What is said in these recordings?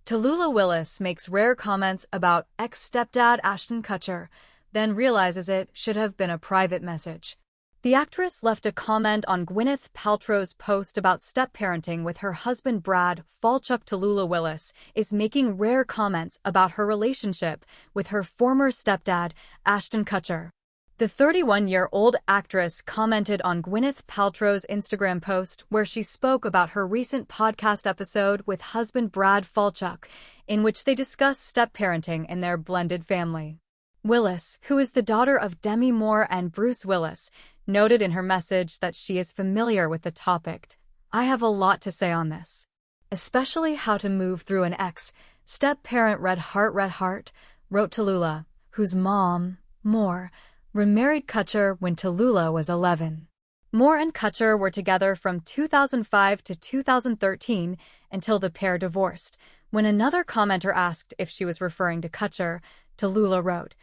Tallulah Willis makes rare comments about ex-stepdad Ashton Kutcher, then realizes it should have been a private message. The actress left a comment on Gwyneth Paltrow's post about step-parenting with her husband Brad Falchuk. Tallulah Willis is making rare comments about her relationship with her former stepdad, Ashton Kutcher. The 31-year-old actress commented on Gwyneth Paltrow's Instagram post where she spoke about her recent podcast episode with husband Brad Falchuk, in which they discuss step-parenting in their blended family. Willis, who is the daughter of Demi Moore and Bruce Willis, noted in her message that she is familiar with the topic. "I have a lot to say on this, especially how to move through an ex-step-parent red heart," wrote Tallulah, whose mom, Moore, remarried Kutcher when Tallulah was 11. Moore and Kutcher were together from 2005 to 2013 until the pair divorced. When another commenter asked if she was referring to Kutcher, Tallulah wrote,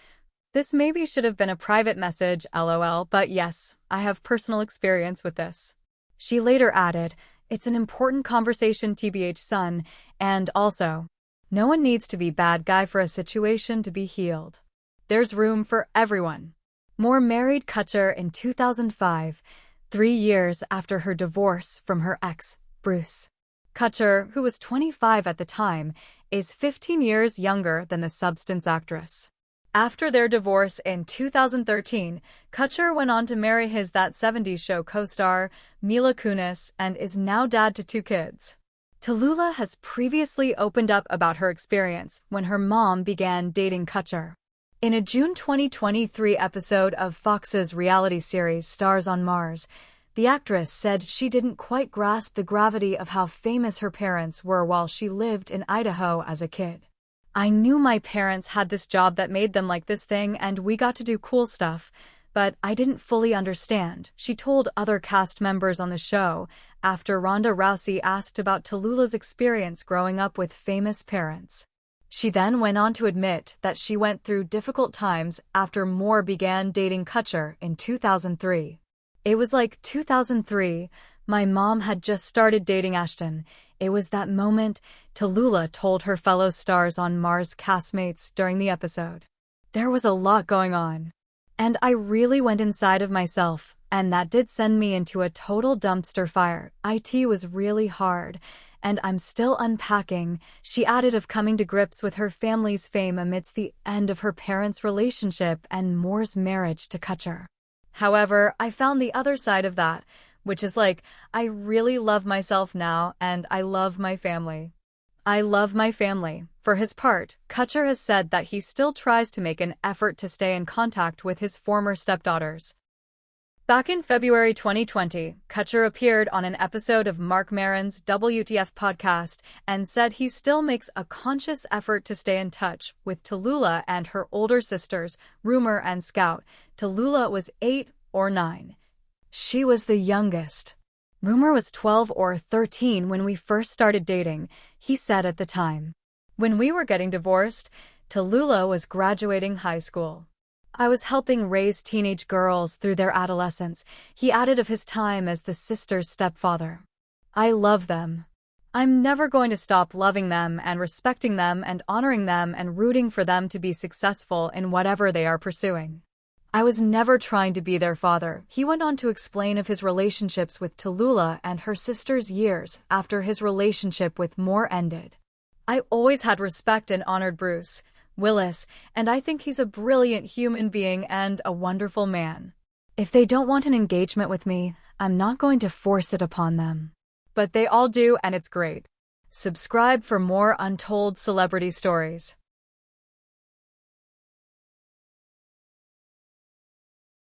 "This maybe should have been a private message, lol, but yes, I have personal experience with this." She later added, "It's an important conversation tbh son, and also, no one needs to be bad guy for a situation to be healed. There's room for everyone." Moore married Kutcher in 2005, 3 years after her divorce from her ex, Bruce. Kutcher, who was 25 at the time, is 15 years younger than the Substance actress. After their divorce in 2013, Kutcher went on to marry his That 70s Show co-star, Mila Kunis, and is now dad to 2 kids. Tallulah has previously opened up about her experience when her mom began dating Kutcher. In a June 2023 episode of Fox's reality series Stars on Mars, the actress said she didn't quite grasp the gravity of how famous her parents were while she lived in Idaho as a kid. "I knew my parents had this job that made them like this thing and we got to do cool stuff, but I didn't fully understand," she told other cast members on the show after Ronda Rousey asked about Tallulah's experience growing up with famous parents. She then went on to admit that she went through difficult times after Moore began dating Kutcher in 2003. "It was like 2003, my mom had just started dating Ashton. It was that moment," Tallulah told her fellow Stars on Mars castmates during the episode. "There was a lot going on. And I really went inside of myself, and that did send me into a total dumpster fire. It was really hard. And I'm still unpacking," she added, of coming to grips with her family's fame amidst the end of her parents' relationship and Moore's marriage to Kutcher. "However, I found the other side of that, which is like, I really love myself now and I love my family. I love my family." For his part, Kutcher has said that he still tries to make an effort to stay in contact with his former stepdaughters. Back in February 2020, Kutcher appeared on an episode of Marc Maron's WTF podcast and said he still makes a conscious effort to stay in touch with Tallulah and her older sisters, Rumor and Scout. Tallulah was 8 or 9. She was the youngest. "Rumor was 12 or 13 when we first started dating," he said at the time. "When we were getting divorced, Tallulah was graduating high school. I was helping raise teenage girls through their adolescence," he added of his time as the sisters' stepfather. "I love them. I'm never going to stop loving them and respecting them and honoring them and rooting for them to be successful in whatever they are pursuing. I was never trying to be their father," he went on to explain of his relationships with Tallulah and her sisters years after his relationship with Moore ended. "I always had respect and honored Bruce Willis, and I think he's a brilliant human being and a wonderful man. If they don't want an engagement with me, I'm not going to force it upon them. But they all do, and it's great." Subscribe for more untold celebrity stories.